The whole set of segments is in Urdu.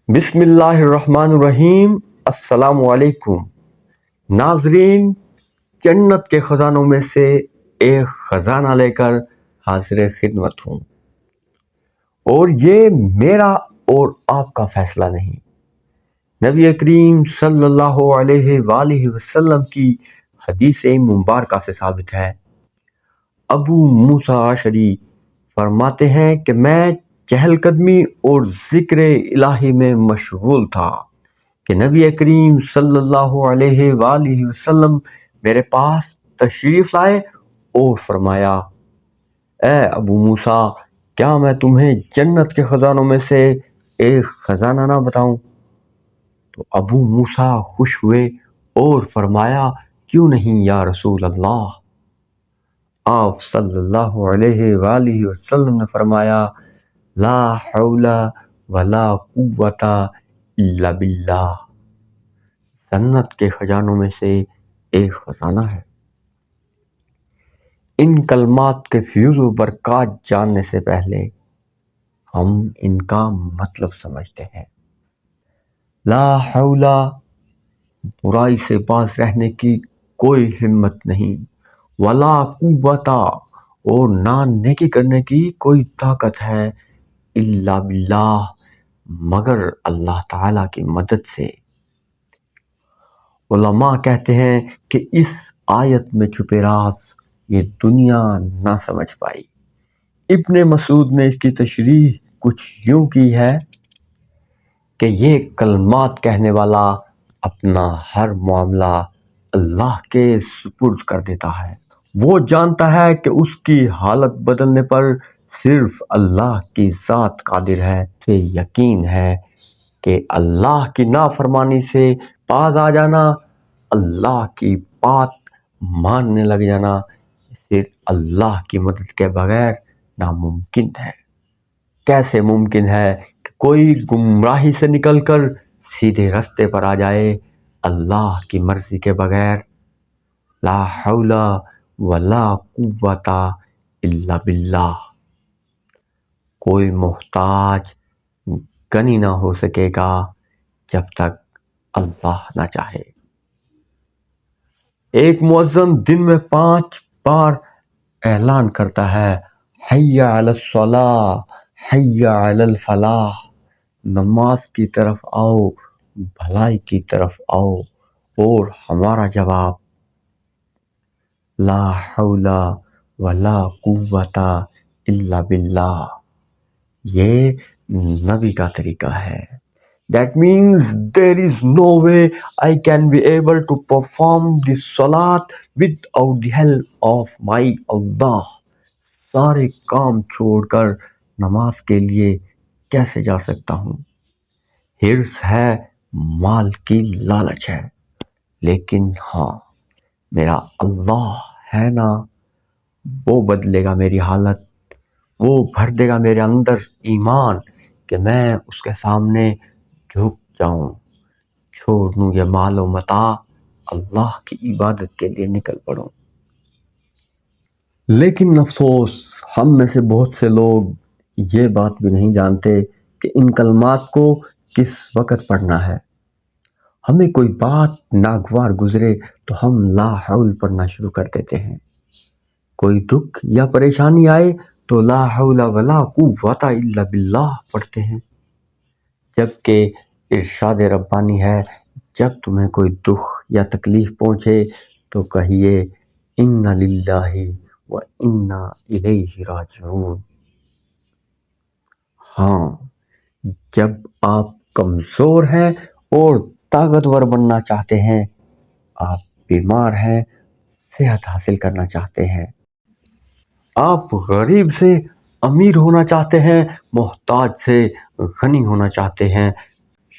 بسم اللہ الرحمن الرحیم۔ السلام علیکم ناظرین، جنت کے خزانوں میں سے ایک خزانہ لے کر حاضر خدمت ہوں، اور یہ میرا اور آپ کا فیصلہ نہیں، نبی کریم صلی اللہ علیہ وآلہ وسلم کی حدیث مبارکہ سے ثابت ہے۔ ابو موسیٰ اشعری فرماتے ہیں کہ میں چہل قدمی اور ذکر الہی میں مشغول تھا کہ نبی کریم صلی اللہ علیہ وآلہ وسلم میرے پاس تشریف لائے اور فرمایا، اے ابو موسیٰ، کیا میں تمہیں جنت کے خزانوں میں سے ایک خزانہ نہ بتاؤں؟ تو ابو موسیٰ خوش ہوئے اور فرمایا، کیوں نہیں یا رسول اللہ؟ آپ صلی اللہ علیہ وآلہ وسلم نے فرمایا، لا حول ولا قوت الا باللہ، جنت کے خزانوں میں سے ایک خزانہ ہے۔ ان کلمات کے فیوز و برکات جاننے سے پہلے ہم ان کا مطلب سمجھتے ہیں۔ لا حول، برائی سے باز رہنے کی کوئی ہمت نہیں، ولا قوت، اور نہ نیکی کرنے کی کوئی طاقت ہے، الا باللہ، مگر اللہ تعالیٰ کی مدد سے۔ علماء کہتے ہیں کہ اس آیت میں چھپے راز یہ دنیا نہ سمجھ پائی۔ ابن مسعود نے اس کی تشریح کچھ یوں کی ہے کہ یہ کلمات کہنے والا اپنا ہر معاملہ اللہ کے سپرد کر دیتا ہے۔ وہ جانتا ہے کہ اس کی حالت بدلنے پر صرف اللہ کی ذات قادر ہے۔ اسے یقین ہے کہ اللہ کی نافرمانی سے باز آ جانا، اللہ کی بات ماننے لگ جانا، صرف اللہ کی مدد کے بغیر ناممکن ہے۔ کیسے ممکن ہے کہ کوئی گمراہی سے نکل کر سیدھے راستے پر آ جائے اللہ کی مرضی کے بغیر؟ لا حول ولا قوت الا باللہ۔ کوئی محتاج غنی نہ ہو سکے گا جب تک اللہ نہ چاہے۔ ایک مؤذن دن میں 5 بار اعلان کرتا ہے، حی علی الصلاۃ، حی علی الفلاح، نماز کی طرف آؤ، بھلائی کی طرف آؤ، اور ہمارا جواب، لا حول ولا قوت الا باللہ۔ یہ نبی کا طریقہ ہے۔ That means there is no way I can be able to perform the salat without the help of my Allah۔ سارے کام چھوڑ کر نماز کے لیے کیسے جا سکتا ہوں؟ حرص ہے، مال کی لالچ ہے، لیکن ہاں، میرا اللہ ہے نا، وہ بدلے گا میری حالت، وہ بھر دے گا میرے اندر ایمان کہ میں اس کے سامنے جھک جاؤں، چھوڑ دوں یہ مال و متاع، اللہ کی عبادت کے لیے نکل پڑوں۔ لیکن افسوس، ہم میں سے بہت سے لوگ یہ بات بھی نہیں جانتے کہ ان کلمات کو کس وقت پڑھنا ہے۔ ہمیں کوئی بات ناگوار گزرے تو ہم لا حول پڑھنا شروع کر دیتے ہیں۔ کوئی دکھ یا پریشانی آئے تو لا حول ولا قوت الا باللہ پڑھتے ہیں، جبکہ ارشاد ربانی ہے، جب تمہیں کوئی دکھ یا تکلیف پہنچے تو کہیے، انا للہ و انا الیہ راجعون۔ ہاں، جب آپ کمزور ہیں اور طاقتور بننا چاہتے ہیں، آپ بیمار ہیں، صحت حاصل کرنا چاہتے ہیں، آپ غریب سے امیر ہونا چاہتے ہیں، محتاج سے غنی ہونا چاہتے ہیں،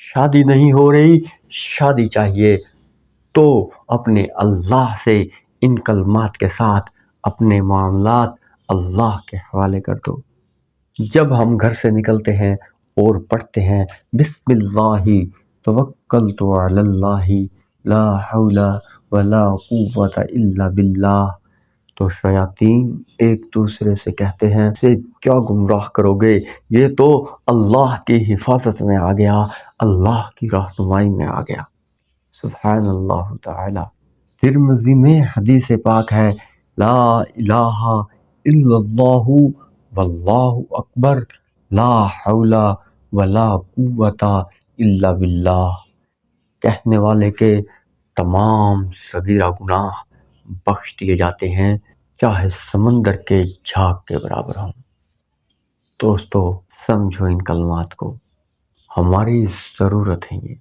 شادی نہیں ہو رہی، شادی چاہیے، تو اپنے اللہ سے ان کلمات کے ساتھ اپنے معاملات اللہ کے حوالے کر دو۔ جب ہم گھر سے نکلتے ہیں اور پڑھتے ہیں، بسم اللہ توکلت علی اللہ، لا حول ولا قوت الا باللہ، تو شیاطین ایک دوسرے سے کہتے ہیں سے کیا گمراہ کرو گے، یہ تو اللہ کی حفاظت میں آ گیا، اللہ کی رہنمائی میں آ گیا۔ سبحان اللہ تعالی۔ ترمذی میں حدیث پاک ہے، لا الہ الا اللہ واللہ اکبر، لا حول ولا قوت الا باللہ۔ کہنے والے کے تمام صغیرہ گناہ بخش دیے جاتے ہیں، چاہے سمندر کے جھاگ کے برابر ہوں۔ دوستو سمجھو ان کلمات کو، ہماری ضرورت ہے یہ،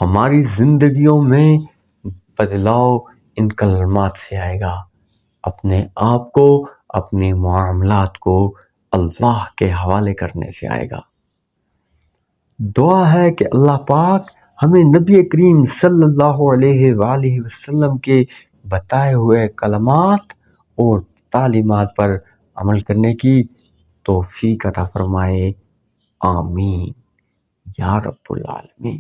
ہماری زندگیوں میں بدلاؤ ان کلمات سے آئے گا، اپنے آپ کو، اپنے معاملات کو اللہ کے حوالے کرنے سے آئے گا۔ دعا ہے کہ اللہ پاک ہمیں نبی کریم صلی اللہ علیہ وآلہ وسلم کے بتائے ہوئے کلمات اور تعلیمات پر عمل کرنے کی توفیق عطا فرمائے، آمین یا رب العالمین۔